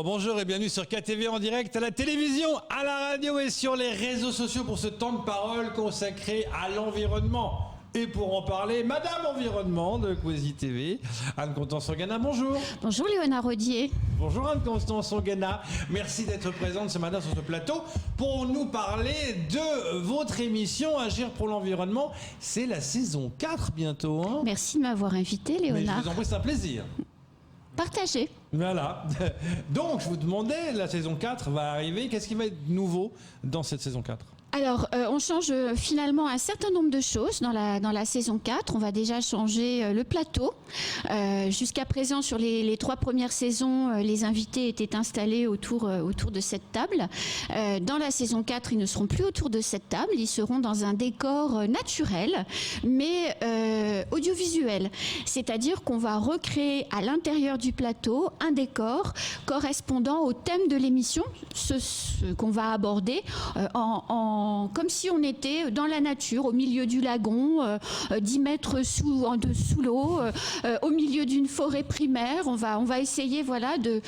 Bonjour et bienvenue sur KTV en direct à la télévision, à la radio et sur les réseaux sociaux pour ce temps de parole consacré à l'environnement. Et pour en parler, Madame Environnement de Kwesi TV, Anne-Constance Sangana, bonjour. Bonjour Léonard Rodier. Bonjour Anne-Constance Sangana, merci d'être présente ce matin sur ce plateau pour nous parler de votre émission Agir pour l'environnement. C'est la saison 4 bientôt. Hein. Merci de m'avoir invité Léonard. Mais je vous en prie, c'est un plaisir. Partagez. Voilà. Donc, je vous demandais, la saison 4 va arriver. Qu'est-ce qui va être nouveau dans cette saison 4 ? Alors, on change finalement un certain nombre de choses dans la saison 4. On va déjà changer le plateau. Jusqu'à présent, sur les 3 premières saisons, les invités étaient installés autour de cette table. Dans la saison 4, ils ne seront plus autour de cette table. Ils seront dans un décor naturel, mais audiovisuel. C'est-à-dire qu'on va recréer à l'intérieur du plateau un décor correspondant au thème de l'émission, ce qu'on va aborder comme si on était dans la nature, au milieu du lagon, 10 mètres sous l'eau, au milieu d'une forêt primaire. On va essayer de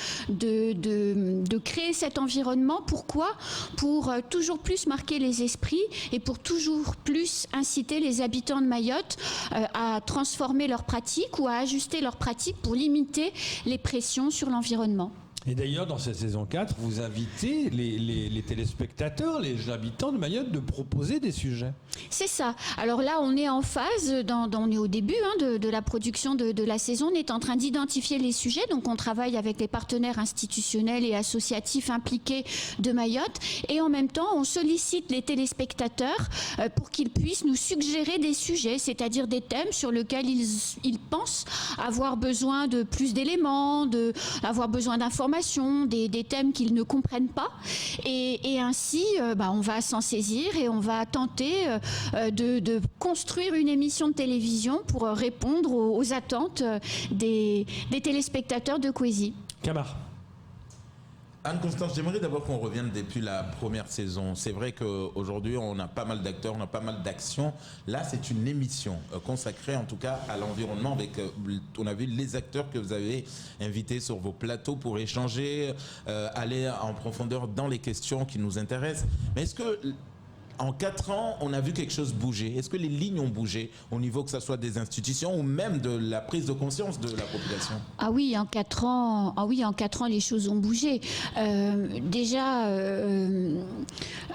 créer cet environnement. Pourquoi ? Pour toujours plus marquer les esprits et pour toujours plus inciter les habitants de Mayotte à transformer leurs pratiques ou à ajuster leurs pratiques pour limiter les pressions sur l'environnement. Et d'ailleurs, dans cette saison 4, vous invitez les téléspectateurs, les habitants de Mayotte, de proposer des sujets. C'est ça. Alors là, on est en phase, on est au début de la production de la saison. On est en train d'identifier les sujets. Donc, on travaille avec les partenaires institutionnels et associatifs impliqués de Mayotte. Et en même temps, on sollicite les téléspectateurs pour qu'ils puissent nous suggérer des sujets, c'est-à-dire des thèmes sur lesquels ils pensent avoir besoin de plus d'éléments, avoir besoin d'informations, des thèmes qu'ils ne comprennent pas. Et ainsi, on va s'en saisir et on va tenter de construire une émission de télévision pour répondre aux attentes des téléspectateurs de Kwesi. Camar. Anne-Constance, j'aimerais d'abord qu'on revienne depuis la première saison. C'est vrai qu'aujourd'hui, on a pas mal d'acteurs, on a pas mal d'actions. Là, c'est une émission consacrée en tout cas à l'environnement avec, on a vu les acteurs que vous avez invités sur vos plateaux pour échanger, aller en profondeur dans les questions qui nous intéressent. Mais est-ce que en 4 ans, on a vu quelque chose bouger? Est-ce que les lignes ont bougé au niveau que ce soit des institutions ou même de la prise de conscience de la population? Ah oui, en 4 ans, les choses ont bougé. Déjà,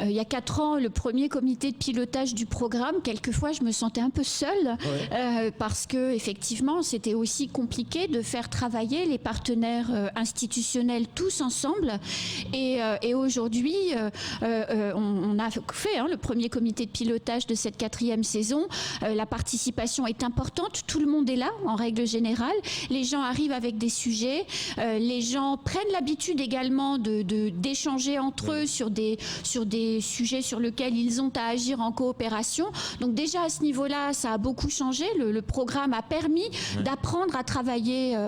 il y a 4 ans, le premier comité de pilotage du programme, quelquefois, je me sentais un peu seule parce que effectivement, c'était aussi compliqué de faire travailler les partenaires institutionnels tous ensemble. Et aujourd'hui, on a fait le premier comité de pilotage de cette 4e saison. La participation est importante. Tout le monde est là, en règle générale. Les gens arrivent avec des sujets. Les gens prennent l'habitude également d'échanger entre eux sur des sujets sur lesquels ils ont à agir en coopération. Donc déjà, à ce niveau-là, ça a beaucoup changé. Le programme a permis d'apprendre à travailler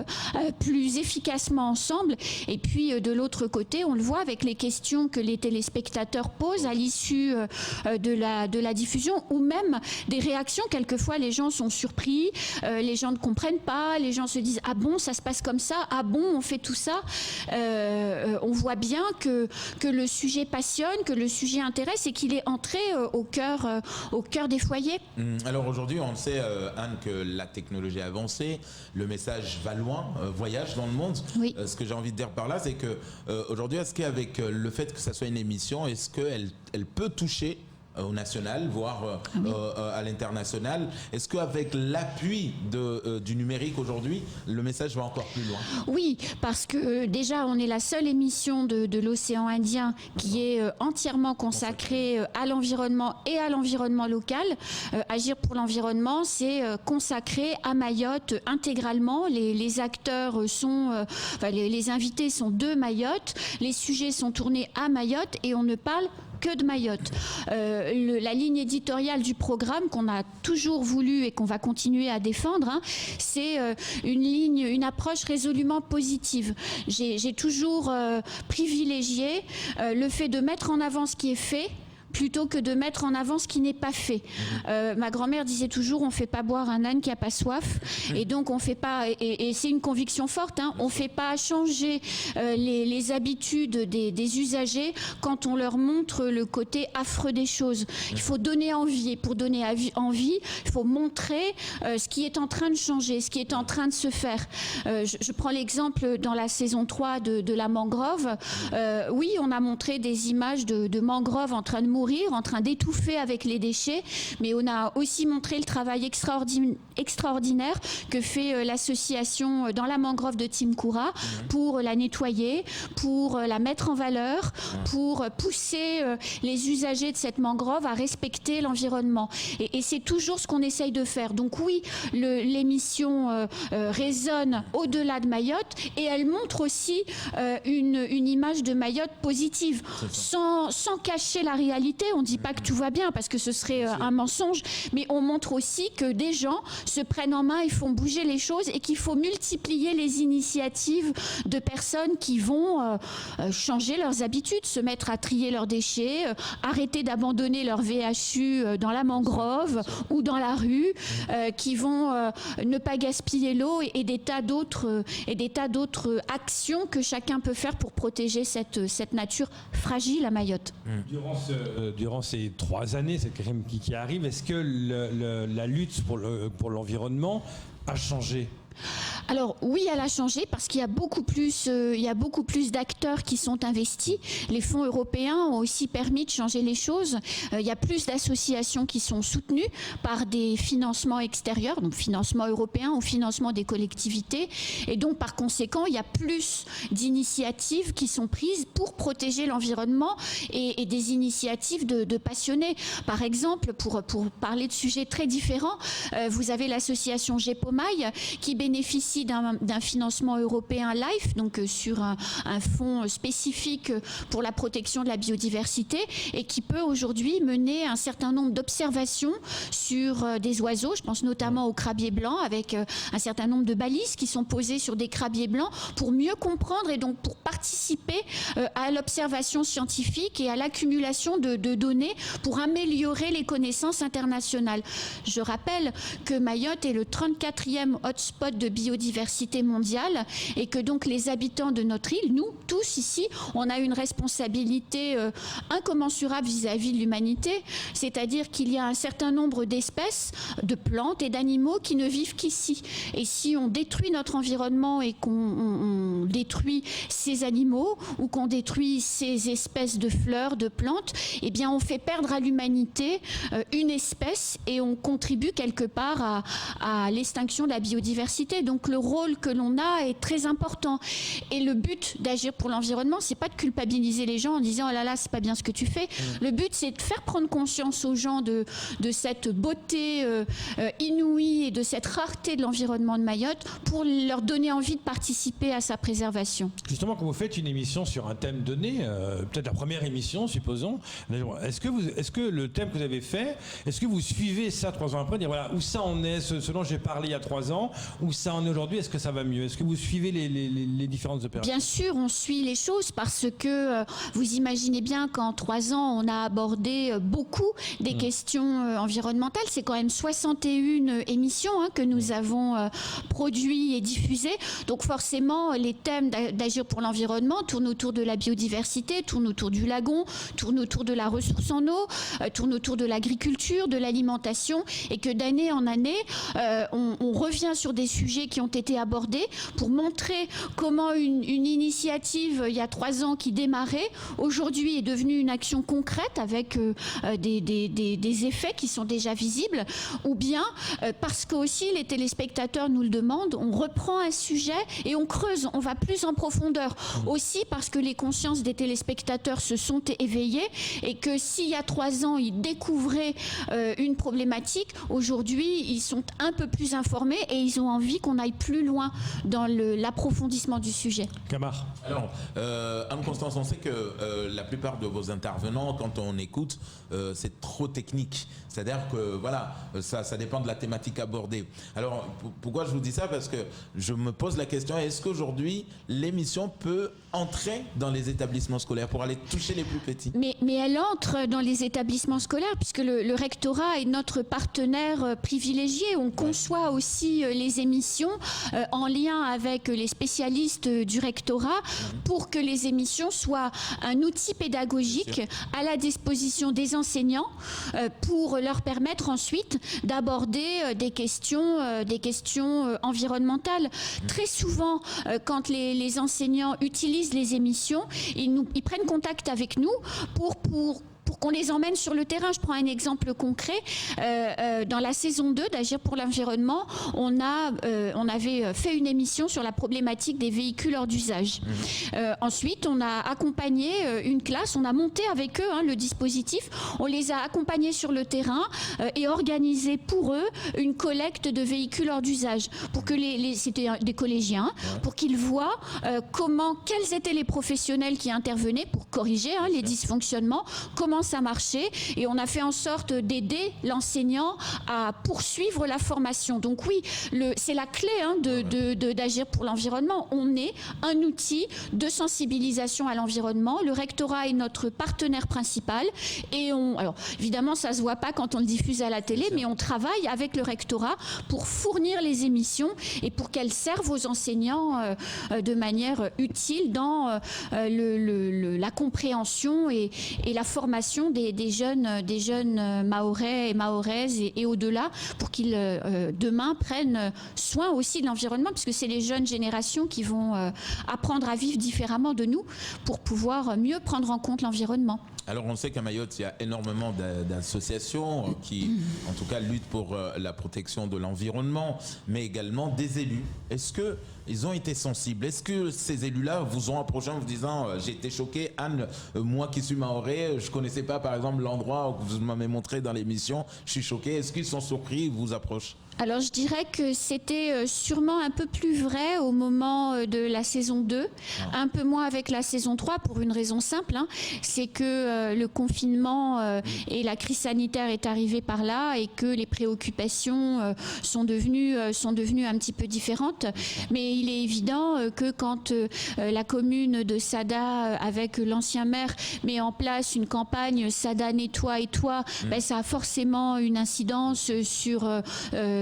plus efficacement ensemble. Et puis, de l'autre côté, on le voit avec les questions que les téléspectateurs posent à l'issue de la diffusion ou même des réactions. Quelquefois, les gens sont surpris, les gens ne comprennent pas, les gens se disent « Ah bon, ça se passe comme ça ? Ah bon, on fait tout ça ?» On voit bien que le sujet passionne, que le sujet intéresse et qu'il est entré au cœur des foyers. Alors aujourd'hui, on sait, Anne, que la technologie a avancé, le message va loin, voyage dans le monde. Oui. Ce que j'ai envie de dire par là, c'est que aujourd'hui, est-ce qu'avec le fait que ça soit une émission, est-ce qu'elle peut toucher au national, voire à l'international. Est-ce qu'avec l'appui du numérique aujourd'hui, le message va encore plus loin? Oui, parce que déjà, on est la seule émission de l'océan Indien qui est entièrement consacrée à l'environnement et à l'environnement local. Agir pour l'environnement, c'est consacré à Mayotte intégralement. Les acteurs les invités sont de Mayotte. Les sujets sont tournés à Mayotte et on ne parle que de Mayotte. La ligne éditoriale du programme qu'on a toujours voulu et qu'on va continuer à défendre, c'est une approche résolument positive. J'ai toujours privilégié le fait de mettre en avant ce qui est fait plutôt que de mettre en avant ce qui n'est pas fait. Ma grand-mère disait toujours, on ne fait pas boire un âne qui n'a pas soif. Et donc, on fait pas, et c'est une conviction forte, hein, on ne fait pas changer les habitudes des usagers quand on leur montre le côté affreux des choses. Il faut donner envie. Et pour donner envie, il faut montrer ce qui est en train de changer, ce qui est en train de se faire. Je prends l'exemple dans la saison 3 de la mangrove. Oui, on a montré des images de mangroves en train de mourir, en train d'étouffer avec les déchets, mais on a aussi montré le travail extraordinaire que fait l'association Dans la mangrove de Timkoura pour la nettoyer, pour la mettre en valeur, pour pousser les usagers de cette mangrove à respecter l'environnement. Et c'est toujours ce qu'on essaye de faire. Donc oui, l'émission résonne au-delà de Mayotte et elle montre aussi une image de Mayotte positive, sans cacher la réalité. On ne dit pas que tout va bien parce que ce serait un mensonge, mais on montre aussi que des gens se prennent en main et font bouger les choses et qu'il faut multiplier les initiatives de personnes qui vont changer leurs habitudes, se mettre à trier leurs déchets, arrêter d'abandonner leur VHU dans la mangrove ou dans la rue, qui vont ne pas gaspiller l'eau et des tas d'autres actions que chacun peut faire pour protéger cette nature fragile à Mayotte. Durant ces 3 années, cette qui arrive, est-ce que la lutte pour l'environnement a changé ? Alors oui, elle a changé parce qu'il y a beaucoup plus d'acteurs qui sont investis. Les fonds européens ont aussi permis de changer les choses. Il y a plus d'associations qui sont soutenues par des financements extérieurs, donc financement européen ou financement des collectivités. Et donc par conséquent, il y a plus d'initiatives qui sont prises pour protéger l'environnement et des initiatives de passionnés. Par exemple, pour parler de sujets très différents, vous avez l'association GEPOMAI qui bénéficie d'un financement européen LIFE, donc sur un fonds spécifique pour la protection de la biodiversité et qui peut aujourd'hui mener un certain nombre d'observations sur des oiseaux. Je pense notamment aux crabiers blancs avec un certain nombre de balises qui sont posées sur des crabiers blancs pour mieux comprendre et donc pour participer à l'observation scientifique et à l'accumulation de données pour améliorer les connaissances internationales. Je rappelle que Mayotte est le 34e hotspot de biodiversité mondiale et que donc les habitants de notre île, nous tous ici, on a une responsabilité incommensurable vis-à-vis de l'humanité, c'est-à-dire qu'il y a un certain nombre d'espèces, de plantes et d'animaux qui ne vivent qu'ici. Et si on détruit notre environnement et qu'on détruit ces animaux ou qu'on détruit ces espèces de fleurs, de plantes, eh bien on fait perdre à l'humanité une espèce et on contribue quelque part à l'extinction de la biodiversité. Donc le rôle que l'on a est très important. Et le but d'agir pour l'environnement, c'est pas de culpabiliser les gens en disant « oh là là, c'est pas bien ce que tu fais ». Le but, c'est de faire prendre conscience aux gens de cette beauté inouïe et de cette rareté de l'environnement de Mayotte pour leur donner envie de participer à sa préservation. Justement, quand vous faites une émission sur un thème donné, peut-être la première émission, supposons, est-ce que le thème que vous avez fait, est-ce que vous suivez ça 3 ans après, dire voilà, où ça en est, ce dont j'ai parlé il y a 3 ans, où ça en est aujourd'hui, est-ce que ça va mieux? Est-ce que vous suivez les différentes opérations? Bien sûr, on suit les choses parce que vous imaginez bien qu'en 3 ans, on a abordé beaucoup des questions environnementales. C'est quand même 61 émissions que nous avons produites et diffusées. Donc forcément, les thèmes d'agir pour l'environnement tournent autour de la biodiversité, tournent autour du lagon, tournent autour de la ressource en eau, tournent autour de l'agriculture, de l'alimentation, et que d'année en année, on revient sur des sujets qui ont été abordés pour montrer comment une initiative il y a 3 ans qui démarrait aujourd'hui est devenue une action concrète avec des effets qui sont déjà visibles, ou bien parce que aussi les téléspectateurs nous le demandent, on reprend un sujet et on creuse, on va plus en profondeur. Aussi parce que les consciences des téléspectateurs se sont éveillées et que s'il y a 3 ans ils découvraient une problématique, aujourd'hui ils sont un peu plus informés et ils ont envie qu'on aille plus loin dans l'approfondissement du sujet. Camar. Alors, Anne-Constance, on sait que la plupart de vos intervenants, quand on écoute, c'est trop technique. C'est-à-dire que, voilà, ça dépend de la thématique abordée. Alors, pourquoi je vous dis ça? Parce que je me pose la question, est-ce qu'aujourd'hui, l'émission peut entrer dans les établissements scolaires pour aller toucher les plus petits? Mais elle entre dans les établissements scolaires puisque le rectorat est notre partenaire privilégié. On conçoit aussi les émissions en lien avec les spécialistes du rectorat pour que les émissions soient un outil pédagogique à la disposition des enseignants pour leur permettre ensuite d'aborder des questions environnementales. Très souvent, quand les enseignants utilisent les émissions, ils prennent contact avec nous pour qu'on les emmène sur le terrain. Je prends un exemple concret. Dans la saison 2 d'Agir pour l'environnement, on avait fait une émission sur la problématique des véhicules hors d'usage. Ensuite, on a accompagné une classe, on a monté avec eux le dispositif, on les a accompagnés sur le terrain et organisé pour eux une collecte de véhicules hors d'usage pour que c'était des collégiens, pour qu'ils voient quels étaient les professionnels qui intervenaient pour corriger les dysfonctionnements, comment ça marchait, et on a fait en sorte d'aider l'enseignant à poursuivre la formation. Donc oui, c'est la clé d'Agir pour l'environnement. On est un outil de sensibilisation à l'environnement. Le rectorat est notre partenaire principal et alors évidemment ça se voit pas quand on le diffuse à la télé, mais on travaille avec le rectorat pour fournir les émissions et pour qu'elles servent aux enseignants de manière utile dans la compréhension et la formation des jeunes Mahorais et Mahoraises et au-delà, pour qu'ils demain prennent soin aussi de l'environnement, puisque c'est les jeunes générations qui vont apprendre à vivre différemment de nous pour pouvoir mieux prendre en compte l'environnement. Alors on sait qu'à Mayotte, il y a énormément d'associations qui, en tout cas, luttent pour la protection de l'environnement, mais également des élus. Est-ce qu'ils ont été sensibles? Est-ce que ces élus-là vous ont approché en vous disant j'ai été choqué, Anne, moi qui suis mahorais, je ne connaissais pas par exemple l'endroit que vous m'avez montré dans l'émission, je suis choqué. Est-ce qu'ils sont surpris, ils vous approchent? Alors je dirais que c'était sûrement un peu plus vrai au moment de la saison 2, un peu moins avec la saison 3 pour une raison simple, c'est que le confinement et la crise sanitaire est arrivée par là et que les préoccupations sont devenues un petit peu différentes. Mais il est évident que quand la commune de Sada, avec l'ancien maire, met en place une campagne Sada nettoie et toi, ça a forcément une incidence sur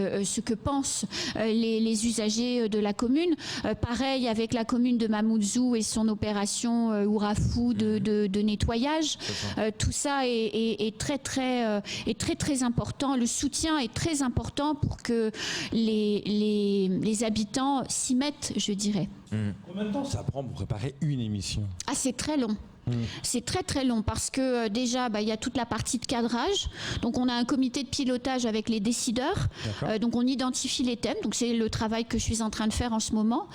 ce que pensent les usagers de la commune. Pareil avec la commune de Mamoudzou et son opération Ourafou de nettoyage. Tout ça est très important. Le soutien est très important pour que les habitants s'y mettent, je dirais. Combien de temps ça prend pour préparer une émission? Ah, c'est très long. C'est très très long parce que déjà il y a toute la partie de cadrage, donc on a un comité de pilotage avec les décideurs, donc on identifie les thèmes, donc c'est le travail que je suis en train de faire en ce moment.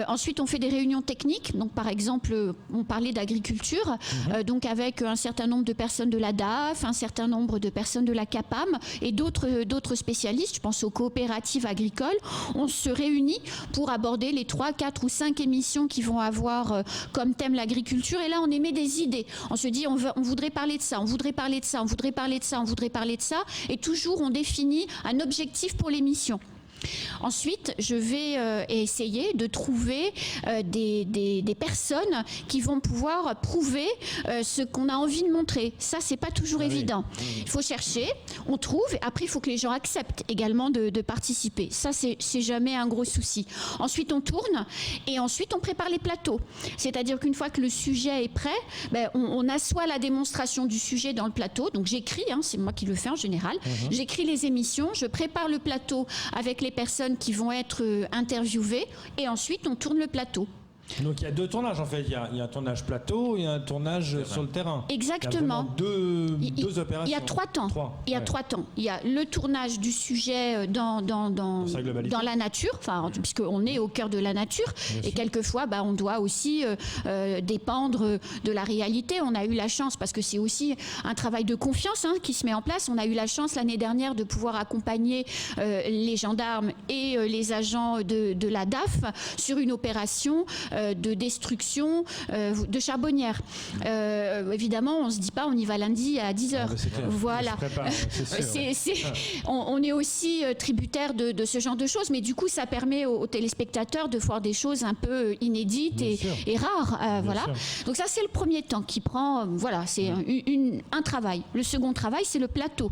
Ensuite on fait des réunions techniques, donc par exemple on parlait d'agriculture, donc avec un certain nombre de personnes de la DAF, un certain nombre de personnes de la CAPAM et d'autres spécialistes, je pense aux coopératives agricoles. On se réunit pour aborder les 3, 4 ou 5 émissions qui vont avoir comme thème l'agriculture, et là on émet des idées. On se dit on voudrait parler de ça, on voudrait parler de ça, on voudrait parler de ça, on voudrait parler de ça, et toujours on définit un objectif pour l'émission. Ensuite, je vais essayer de trouver des personnes qui vont pouvoir prouver ce qu'on a envie de montrer. Ça, c'est pas toujours évident. Il faut chercher, on trouve, et après, il faut que les gens acceptent également de participer. Ça, c'est jamais un gros souci. Ensuite, on tourne et ensuite, on prépare les plateaux. C'est-à-dire qu'une fois que le sujet est prêt, on assoit la démonstration du sujet dans le plateau. Donc, j'écris, c'est moi qui le fais en général. J'écris les émissions, je prépare le plateau avec les personnes qui vont être interviewées, et ensuite on tourne le plateau. Donc il y a 2 tournages en fait. Il y a un tournage plateau et un tournage sur le terrain. Exactement. Il y a vraiment deux opérations. Il y a 3 temps. Il y a 3 temps. Il y a le tournage du sujet dans la nature, puisqu'on est au cœur de la nature. Et quelquefois, on doit aussi dépendre de la réalité. On a eu la chance, parce que c'est aussi un travail de confiance qui se met en place. On a eu la chance l'année dernière de pouvoir accompagner les gendarmes et les agents de la DAF sur une opération de destruction de charbonnières. Évidemment, on ne se dit pas on y va lundi à 10h. Voilà. On est aussi tributaire de ce genre de choses, mais du coup, ça permet aux téléspectateurs de voir des choses un peu inédites et rares. Voilà. Donc ça, c'est le premier temps qui prend. Voilà, c'est un travail. Le second travail, c'est le plateau.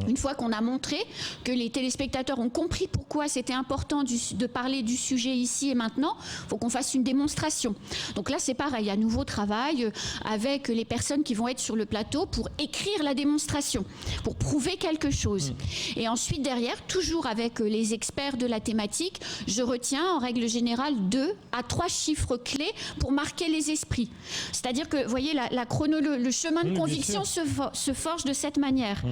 Une fois qu'on a montré que les téléspectateurs ont compris pourquoi c'était important de parler du sujet ici et maintenant, il faut qu'on fasse une démonstration. Donc là, c'est pareil, un nouveau travail avec les personnes qui vont être sur le plateau pour écrire la démonstration, pour prouver quelque chose. Et ensuite, derrière, toujours avec les experts de la thématique, je retiens en règle générale 2 à 3 chiffres clés pour marquer les esprits. C'est-à-dire que, vous voyez, le chemin de conviction se forge de cette manière.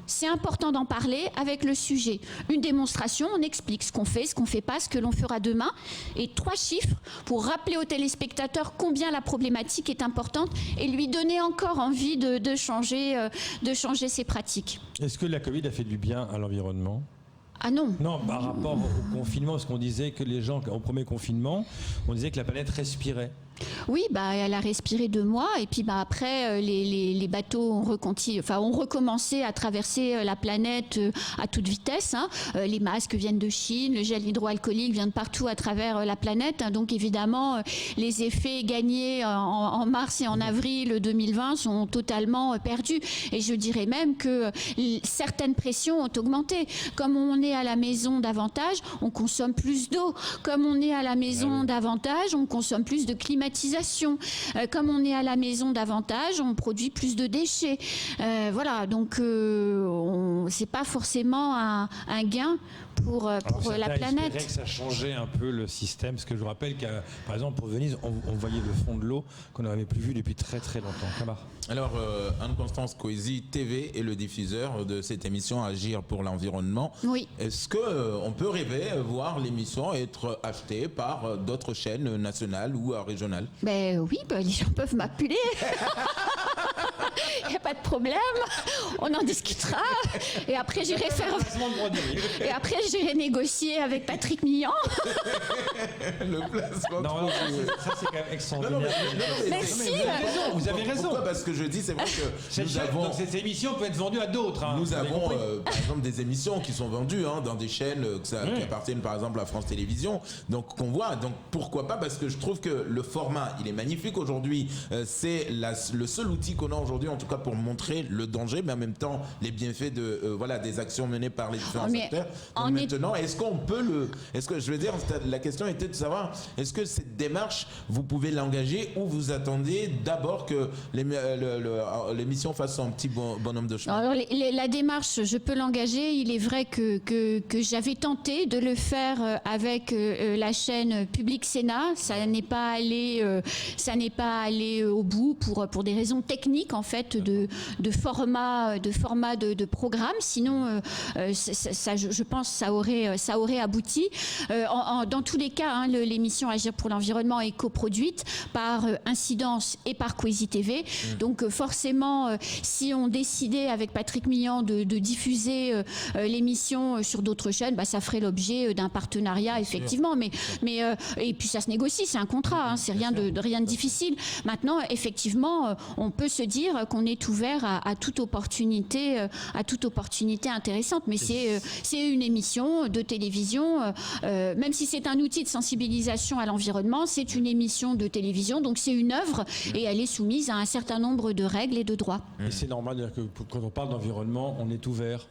C'est important d'en parler avec le sujet. Une démonstration, on explique ce qu'on fait, ce qu'on ne fait pas, ce que l'on fera demain. Et 3 chiffres pour rappeler aux téléspectateurs combien la problématique est importante et lui donner encore envie de changer ses pratiques. Est-ce que la Covid a fait du bien à l'environnement ? Ah non. Non, par rapport au confinement, parce qu'on disait que les gens, au premier confinement, on disait que la planète respirait. Oui, elle a respiré 2 mois et puis après les bateaux ont recommencé à traverser la planète à toute vitesse. Les masques viennent de Chine, le gel hydroalcoolique vient de partout à travers la planète. Donc évidemment, les effets gagnés en mars et en avril 2020 sont totalement perdus. Et je dirais même que certaines pressions ont augmenté. Comme on est à la maison davantage, on consomme plus d'eau. Comme on est à la maison davantage, on consomme plus de climatisation. Comme on est à la maison davantage, on produit plus de déchets. Voilà, donc c'est pas forcément un gain pour la planète. Que ça changeait un peu le système, parce que je vous rappelle que, par exemple, pour Venise, on voyait le fond de l'eau qu'on n'avait plus vu depuis très très longtemps. Camar. Alors, Anne-Constance Coezy TV est le diffuseur de cette émission Agir pour l'environnement. Oui. Est-ce qu'on peut rêver, voir l'émission être achetée par d'autres chaînes nationales ou régionales ? Oui, les gens peuvent m'appeler. Il n'y a pas de problème. On en discutera. Et après, j'irai négocier avec Patrick Millan. Le placement. Non, ça c'est quand même extraordinaire. Merci. Vous avez raison. Pourquoi ? Parce que je dis, c'est vrai que donc cette émission peut être vendue à d'autres. Nous avons, par exemple, des émissions qui sont vendues dans des chaînes qui appartiennent, par exemple, à France Télévisions. Donc, qu'on voit. Donc, pourquoi pas ? Parce que je trouve que le format, il est magnifique aujourd'hui. C'est le seul outil qu'on a aujourd'hui, en tout cas, pour montrer le danger, mais en même temps, les bienfaits des actions menées par les différents acteurs. Donc, maintenant, est-ce qu'on peut la question était de savoir, est-ce que cette démarche, vous pouvez l'engager ou vous attendez d'abord que l'émission fasse son petit bonhomme de chemin ? Alors, la démarche, je peux l'engager. Il est vrai que j'avais tenté de le faire avec la chaîne Public Sénat. Ça n'est pas allé au bout pour des raisons techniques, en fait, de format de programme. Sinon, je pense que ça aurait abouti. Dans tous les cas, l'émission Agir pour l'environnement est coproduite par Incidence et par Coezy TV. Donc forcément, si on décidait avec Patrick Millan de diffuser l'émission sur d'autres chaînes, ça ferait l'objet d'un partenariat, effectivement. Mais et puis ça se négocie, c'est un contrat, c'est rien de difficile. Maintenant, effectivement, on peut se dire qu'on est ouvert à toute opportunité intéressante. Mais c'est une émission de télévision, même si c'est un outil de sensibilisation à l'environnement, c'est une émission de télévision, donc c'est une œuvre et elle est soumise à un certain nombre de règles et de droits. Et c'est normal de dire que quand on parle d'environnement, on est ouvert.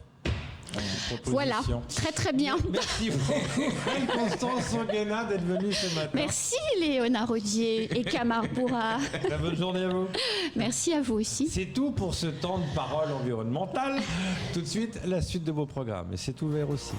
Voilà, très très bien. Merci beaucoup Anne-Constance Sanguena d'être venue ce matin. Merci Léonard Rodier et Camar Bourra. Très bonne journée à vous. Merci à vous aussi. C'est tout pour ce temps de parole environnementale. Tout de suite, la suite de vos programmes. Et c'est ouvert aussi.